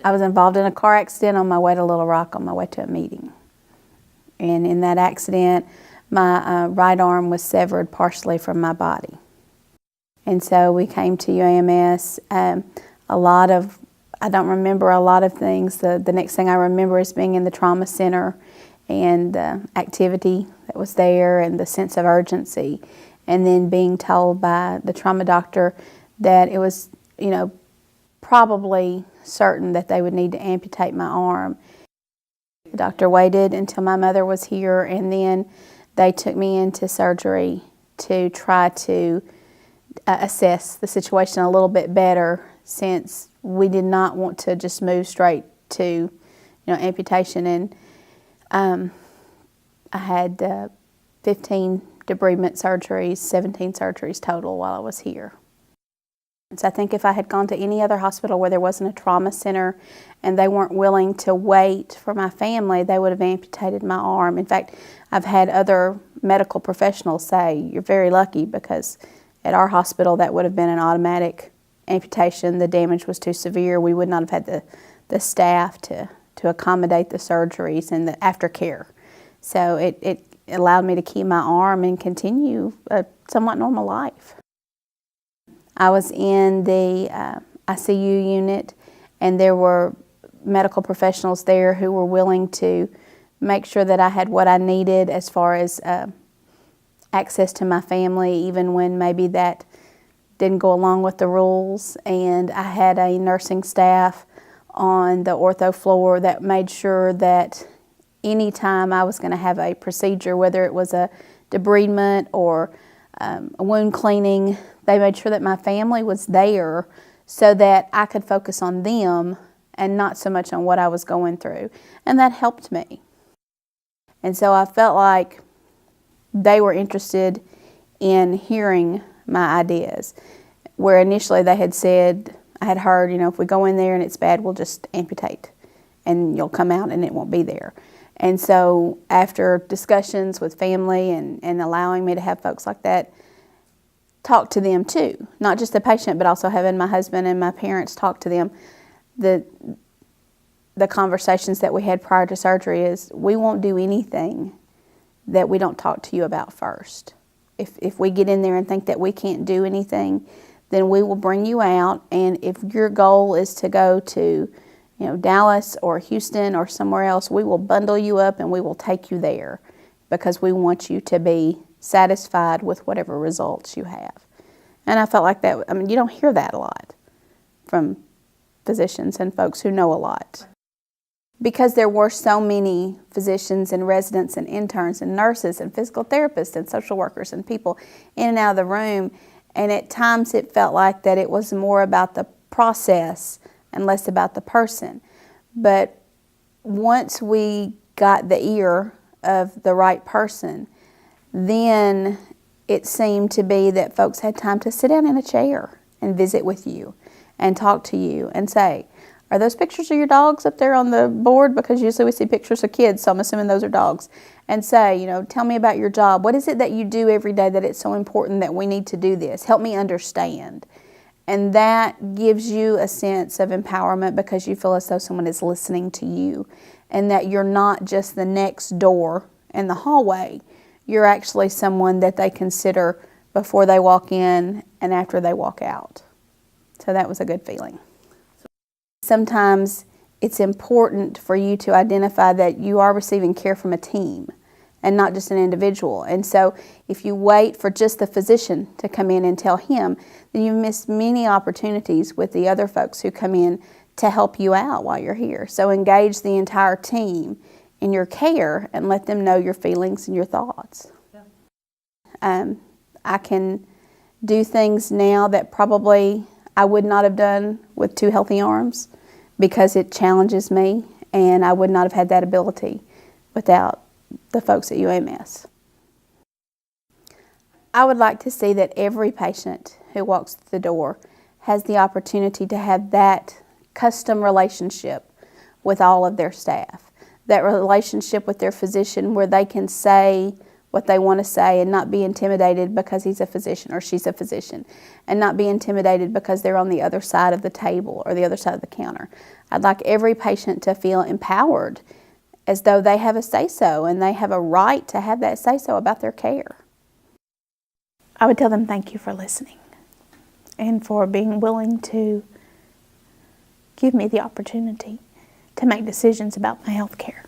I was involved in a car accident on my way to Little Rock on my way to a meeting. And in that accident, my right arm was severed partially from my body. And so we came to UAMS. I don't remember a lot of things. The next thing I remember is being in the trauma center and the activity that was there and the sense of urgency. And then being told by the trauma doctor that it was, probably certain that they would need to amputate my arm. The doctor waited until my mother was here, and then they took me into surgery to try to assess the situation a little bit better, since we did not want to just move straight to amputation. And I had 15 debridement surgeries, 17 surgeries total while I was here. So I think if I had gone to any other hospital where there wasn't a trauma center and they weren't willing to wait for my family, they would have amputated my arm. In fact, I've had other medical professionals say, you're very lucky, because at our hospital that would have been an automatic amputation. The damage was too severe. We would not have had the staff to accommodate the surgeries and the aftercare. So it allowed me to keep my arm and continue a somewhat normal life. I was in the ICU unit, and there were medical professionals there who were willing to make sure that I had what I needed as far as access to my family, even when maybe that didn't go along with the rules. And I had a nursing staff on the ortho floor that made sure that any time I was going to have a procedure, whether it was a debridement or a wound cleaning, they made sure that my family was there so that I could focus on them and not so much on what I was going through. And that helped me. And so I felt like they were interested in hearing my ideas, where initially they had said, I had heard, if we go in there and it's bad, we'll just amputate and you'll come out and it won't be there. And so after discussions with family and allowing me to have folks like that talk to them too, not just the patient, but also having my husband and my parents talk to them, the conversations that we had prior to surgery is, we won't do anything that we don't talk to you about first. If we get in there and think that we can't do anything, then we will bring you out, and if your goal is to go to Dallas or Houston or somewhere else, we will bundle you up and we will take you there, because we want you to be satisfied with whatever results you have. And I felt like that, you don't hear that a lot from physicians and folks who know a lot. Because there were so many physicians and residents and interns and nurses and physical therapists and social workers and people in and out of the room, and at times it felt like that it was more about the process and less about the person. But once we got the ear of the right person, then it seemed to be that folks had time to sit down in a chair and visit with you and talk to you and say, are those pictures of your dogs up there on the board? Because usually we see pictures of kids, so I'm assuming those are dogs. And say, tell me about your job. What is it that you do every day that it's so important that we need to do this? Help me understand. And that gives you a sense of empowerment, because you feel as though someone is listening to you and that you're not just the next door in the hallway. You're actually someone that they consider before they walk in and after they walk out. So that was a good feeling. Sometimes it's important for you to identify that you are receiving care from a team and not just an individual. And so if you wait for just the physician to come in and tell him, then you miss many opportunities with the other folks who come in to help you out while you're here. So engage the entire team in your care and let them know your feelings and your thoughts. Yeah. I can do things now that probably I would not have done with 2 healthy arms, because it challenges me, and I would not have had that ability without the folks at UAMS. I would like to see that every patient who walks through the door has the opportunity to have that custom relationship with all of their staff, that relationship with their physician where they can say what they want to say and not be intimidated because he's a physician or she's a physician, and not be intimidated because they're on the other side of the table or the other side of the counter. I'd like every patient to feel empowered, as though they have a say-so and they have a right to have that say-so about their care. I would tell them thank you for listening and for being willing to give me the opportunity to make decisions about my health care.